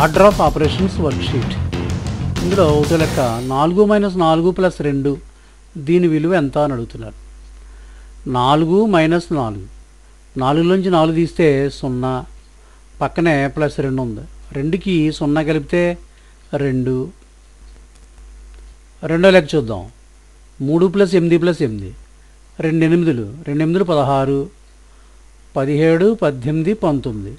Order of operations worksheet. ఇందులో ఒకటో లెక్క 4 - 4 + 2 దీని విలువ ఎంత అని అడుగుతున్నారు. 4 - 4 4లోంచి 4 తీస్తే 0, పక్కనే +2 ఉంది. 2కి 0 కలిపితే 2. రెండో లెక్క చూద్దాం. 3 + 8 + 8 2 8లు 2 8లు 16, 17, 18, 19.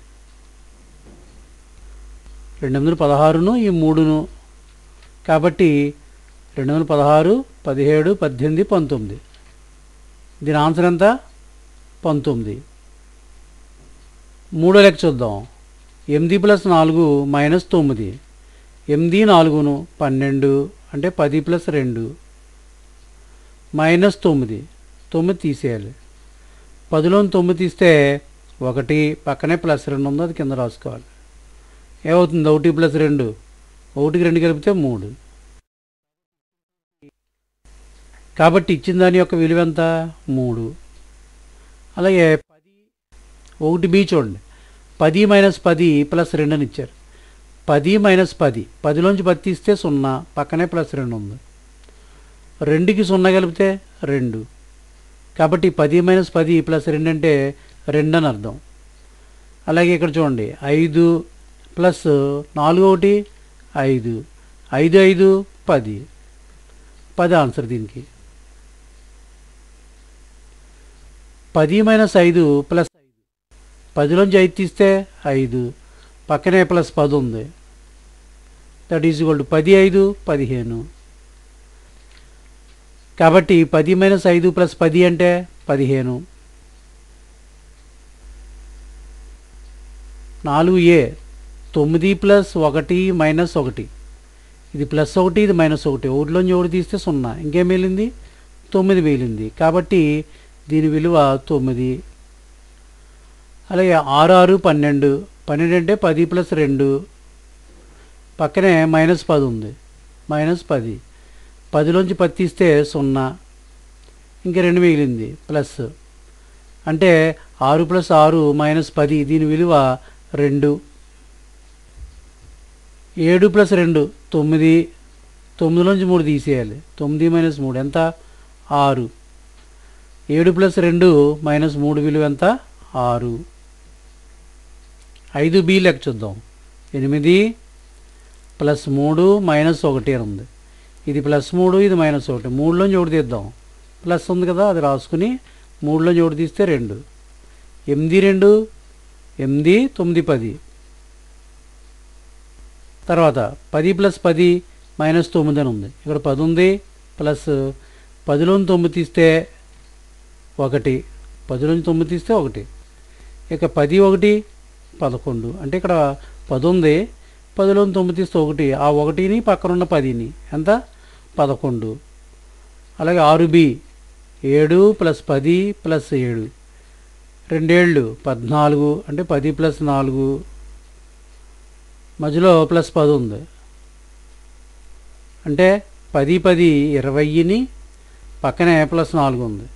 2 8లు 16ను ఈ 3ను కాబట్టి 2 8లు 16, 17, 18, 19. దీని ఆన్సర్ ఎంత? 19. మూడో లెక్క చూద్దాం. 8 + 4 - 9 8 4ను 12 అంటే 10 + 2 -9 9 తీసేయాలి. 10లోని 9 తీస్తే 1, పక్కనే +2 ఉంది, అది కింద రాసుకోవాలి. ఏమవుతుంది? 1 + 2 1కి 2 కలిపితే 3. కాబట్టి ఇచ్చిన దాని యొక్క విలువ ఎంత? 3. అలాగే 1b చూడండి. 10 - 10 + 2 అని ఇచ్చారు. 10 - 10 10లోంచి 10 తీస్తే 0, పక్కనే +2 ఉంది. 2కి 0 కలిపితే 2. కాబట్టి 10 - 10 + 2 అంటే 2 అని అర్థం. అలాగే ఇక్కడ చూడండి. 5 + 4 1 5 5 5 10 10 ఆన్సర్ దీనికి. 10 - 5 + 5 10లోంచి 5 తీస్తే 5, పక్కనే +10 ఉంది. That is equal to 10 5 15. కాబట్టి 10 - 5 + 10 అంటే 15. 4a 9 + 1 - 1 ఇది +1 ఇది -1 1లోంచి 1 తీస్తే 0, ఇంకేం మిగిలింది? 9 మిగిలింది. కాబట్టి దీని విలువ 9. అలాగే 6 6 12 12 అంటే 10 + 2, పక్కనే -10 ఉంది, -10 10లోంచి 10 తీస్తే 0, ఇంక 2 మిగిలింది ప్లస్ అంటే 6 + 6 - 10 దీని విలువ 2. 7 + 2 9 9లోంచి 3 తీసేయాలి. 9 - 3 ఎంత? 6. 7 + 2 - 3 విలువ ఎంత? 6. 5b లెక్క చూద్దాం. 8 + 3 - 1 అని ఉంది. ఇది +3 ఇది -1 3లోంచి 1 తీద్దాం. ప్లస్ ఉంది కదా, అది రాసుకుని 3లోంచి 1 తీస్తే 2. 8 2 8 9 10. తర్వాత 10 + 10 - 9 అని ఉంది. ఇక్కడ 10 ఉంది, ప్లస్ 10లోని 9 తీస్తే 1, 10లోంచి 9 తీస్తే 1. ఇక 10 1 11 అంటే ఇక్కడ 10 ఉంది, 10లోని 9 తీస్తే 1, ఆ 1ని పక్కనున్న 10ని ఎంత? 11. అలాగే 6b 7 + 10 + 7 2 14 అంటే 10 + 4 మధ్యలో +10 ఉంది అంటే 10 10 20ని పక్కనే +4 ఉంది.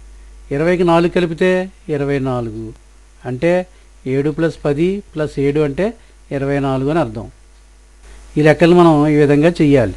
20కి 4 కలిపితే 24 అంటే 7 + 10 + 7 అంటే 24 అని అర్థం. ఈ లెక్కలు మనం ఈ విధంగా చెయ్యాలి.